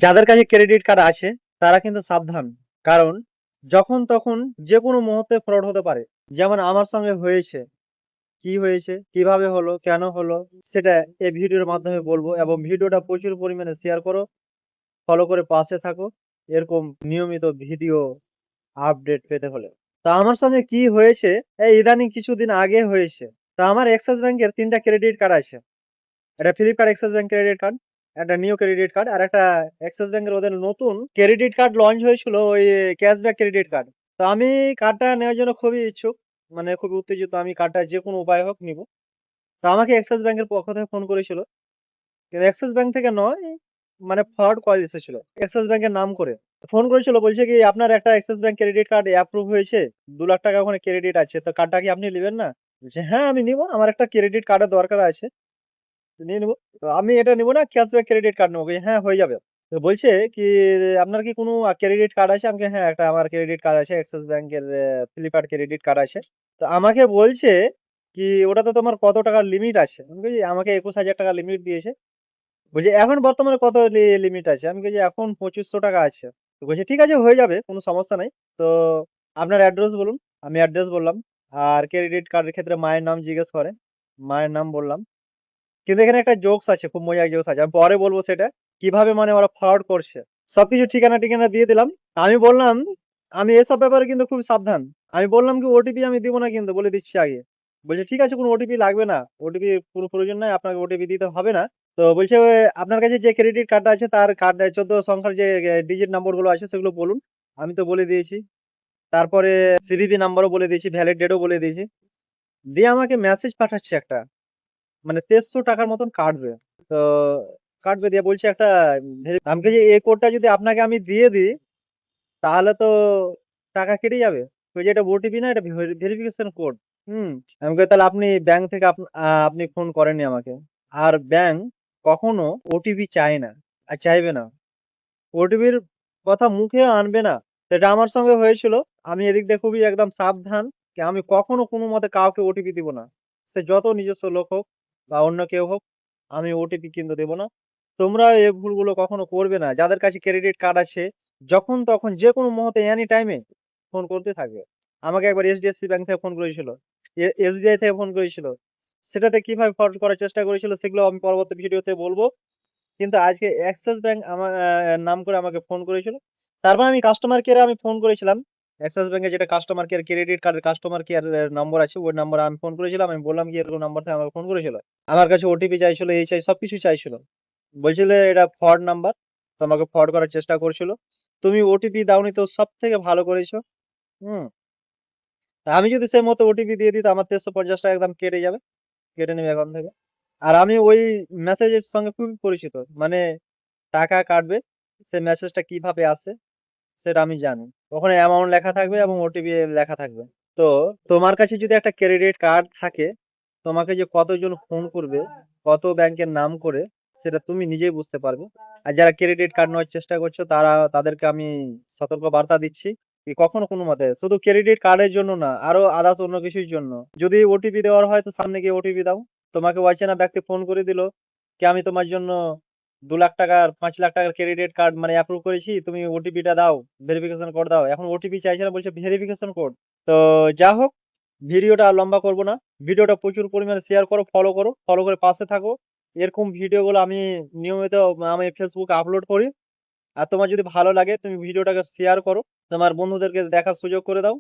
যাদের কাছে credit card আছে তারা কিন্তু সাবধান। কারণ যখন তখন যে কোনো মুহূর্তে ফ্রড হতে পারে। যেমন আমার সঙ্গে হয়েছে। কি হয়েছে, কিভাবে হলো, কেন হলো, সেটা এই ভিডিওর মাধ্যমে বলবো। এবং ভিডিওটা প্রচুর পরিমাণে শেয়ার করো, ফলো করে পাশে থাকো এরকম নিয়মিত ভিডিও আপডেট পেতে হলে। তা আমার সঙ্গে কি হয়েছে, এই ইদানিং কিছুদিন আগে হয়েছে। তা আমার এক্সিস ব্যাংকের ৩টা ক্রেডিট কার্ড আছে। একটা Flipkart axis bank credit card, একটা নিউ ক্রেডিট কার্ড, আর একটা এক্সিস ব্যাংকের ওদের নতুন ক্রেডিট কার্ড লঞ্চ হয়েছিল, ওই ক্যাশব্যাক ক্রেডিট কার্ড। তো আমি কার্ডটা নেওয়ার জন্য খুবই ইচ্ছুক, মানে খুবই উত্তেজিত। আমি কার্ডটা যে কোনো উপায় হোক নিব। তো আমাকে এক্সিস ব্যাংকের পক্ষ থেকে ফোন করেছিল, কিন্তু এক্সিস ব্যাংক থেকে নয়, মানে ফ্রড কল এসেছিল এক্সিস ব্যাংকের নাম করে। ফোন করেছিল, বলছে কি আপনার একটা axis bank credit card approve হয়েছে, 2 লাখ টাকা ওখানে ক্রেডিট আছে, তো কার্ডটা কি আপনি নেবেন না? বলছে হ্যাঁ আমি নিবো, আমার একটা ক্রেডিট কার্ডের দরকার আছে, নিয়ে নিবো। তো আমি এটা নিবো না, ক্যাশব্যাক ক্রেডিট কার্ড নেবো। বলছি, হ্যাঁ হয়ে যাবে। তো বলছে কি আপনার কি কোনো ক্রেডিট কার্ড আছে? আমাকে হ্যাঁ একটা আমার ক্রেডিট কার্ড আছে, অ্যাক্সিস ব্যাংকের ফ্লিপকার্ট ক্রেডিট কার্ড আছে। তো আমাকে বলছে কি ওটাতে তোমার কত টাকার লিমিট আছে? আমি বলছি আমাকে 21,000 টাকা লিমিট দিয়েছে। বলছে এখন বর্তমানে কত লিমিট আছে? আমি বলছি এখন 2500 টাকা আছে। তো বলছে ঠিক আছে হয়ে যাবে, কোনো সমস্যা নাই। তো আপনার অ্যাড্রেস বলুন। আমি অ্যাড্রেস বললাম। আর ক্রেডিট কার্ডের ক্ষেত্রে মায়ের নাম জিজ্ঞেস করে, মায়ের নাম বললাম। কিন্তু এখানে একটা জোকস আছে, খুব মজার জোকস আছে, আমি পরে বলবো সেটা। কিভাবে মানে ওরা ফ্রড করছে। সবকিছু ঠিকানা টিকানা দিয়ে দিলাম। আমি বললাম আমি এসব ব্যাপারে কিন্তু খুব সাবধান। আমি বললাম কি ওটিপি আমি দিব না, কিন্তু বলে দিচ্ছি আগে। বলছে ঠিক আছে কোনো ওটিপি লাগবে না, ওটিপি কোনো প্রয়োজন নাই, আপনাকে ওটিপি দিতে হবে না। তো বলছে আপনার কাছে যে ক্রেডিট কার্ডটা আছে তার কার্ড 14 সংখ্যার যে ডিজিট নাম্বার গুলো আছে সেগুলো বলুন। আমি তো বলে দিয়েছি। তারপরে সিভিভি নাম্বারও বলে দিয়েছি, ভ্যালিড ডেটও বলে দিয়েছি। দিয়ে আমাকে মেসেজ পাঠাচ্ছে একটা, মানে 2300 টাকার মতন কাটবে। তো কাটবে দিয়ে বলছে একটা আমাকে যে এই কোডটা যদি আপনাকে আমি দিয়ে দিই তাহলে তো টাকা কেটে যাবে। যে এটা ওটিপি না, এটা ভেরিফিকেশন কোড। হুম। আমি কই তাহলে আপনি ব্যাংক থেকে আপনি ফোন করেননি আমাকে। আর ব্যাংক কখনো ওটিপি চায় না, আর চাইবে না। ওটিপির কথা মুখে আনবে না। সেটা আমার সঙ্গে হয়েছিল। আমি এদিক দিয়ে খুবই একদম সাবধান, যে আমি কখনো কোনো মতে কাউকে ওটিপি দিব না। সে যত নিজস্ব লোক হোক বা অন্য কেউ হোক, আমি ওটিপি কিন্তু দেব না। তোমরা এই ভুলগুলো কখনো করবে না। যাদের কাছে ক্রেডিট কার্ড আছে, যখন তখন যে কোনো মুহূর্তে এনি টাইমে ফোন করতে থাকবে। আমাকে একবার এইচডিএফসি ব্যাংক থেকে ফোন করেছিল, এসবিআই থেকে ফোন করেছিল। সেটাতে কিভাবে ফ্রড করার চেষ্টা করেছিল সেগুলো আমি পরবর্তী ভিডিওতে বলবো। কিন্তু আজকে অ্যাক্সিস ব্যাংক আমার নাম করে আমাকে ফোন করেছিল। তারপর আমি কাস্টমার কেয়ারে আমি ফোন করেছিলাম। অ্যাক্সিস ব্যাংকের যেটা কাস্টমার কেয়ার, ক্রেডিট কার্ডের কাস্টমার কেয়ার নম্বর আছে, ওই নম্বরে আমি ফোন করেছিলাম। আমি বললাম কি এরকম নাম্বার থেকে আমাকে ফোন করেছিল, আমার কাছে ওটিপি চাইছিল, এই চাই সবকিছু চাইছিল। বলছিল এটা ফ্রড নাম্বার, তোমাকে ফ্রড করার চেষ্টা করছিল। তুমি ওটিপি দাওনি তো সব থেকে ভালো করেছো। হুম। তা আমি যদি সেই মতো ওটিপি দিয়ে দিই তো আমার 350 টাকা একদম কেটে যাবে, কেটে নেবে অ্যাকাউন্ট থেকে। আর আমি ওই মেসেজের সঙ্গে খুবই পরিচিত, মানে টাকা কাটবে সে মেসেজটা কিভাবে আসে সেটা আমি জানি। ওখানে অ্যামাউন্ট লেখা থাকবে এবং ওটিপি লেখা থাকবে। তো তোমার কাছে যদি একটা ক্রেডিট কার্ড থাকে, তোমাকে যে কতজন ফোন করবে, কত ব্যাংকের নাম করে, সেটা তুমি নিজেই বুঝতে পারবে। আর যারা ক্রেডিট কার্ড নেওয়ার চেষ্টা করছো তাদেরকে আমি সতর্ক বার্তা দিচ্ছি কি কখনো কোনো মতে শুধু ক্রেডিট কার্ডের জন্য না, আরো আদার্স অন্য কিছুর জন্য যদি ওটিপি দেওয়ার হয় তো সামনে গিয়ে ওটিপি দাও। তোমাকে অচেনা ব্যক্তি ফোন করে দিল কি আমি তোমার জন্য 2 লাখ টাকার 5 লাখ টাকার ক্রেডিট কার্ড মানে অ্যাপ্রুভ করেছি, তুমি ওটিপিটা দাও, ভেরিফিকেশন কোড দাও। এখন ওটিপি চাইছে না, বলছে ভেরিফিকেশন কোড। তো যা হোক, ভিডিওটা আর লম্বা করবো না। ভিডিওটা প্রচুর পরিমাণে শেয়ার করো, ফলো করে পাশে থাকো। এরকম ভিডিওগুলো আমি নিয়মিত আমি ফেসবুকে আপলোড করি। আর তোমার যদি ভালো লাগে তুমি ভিডিওটাকে শেয়ার করো, তোমার বন্ধুদেরকে দেখার সুযোগ করে দাও।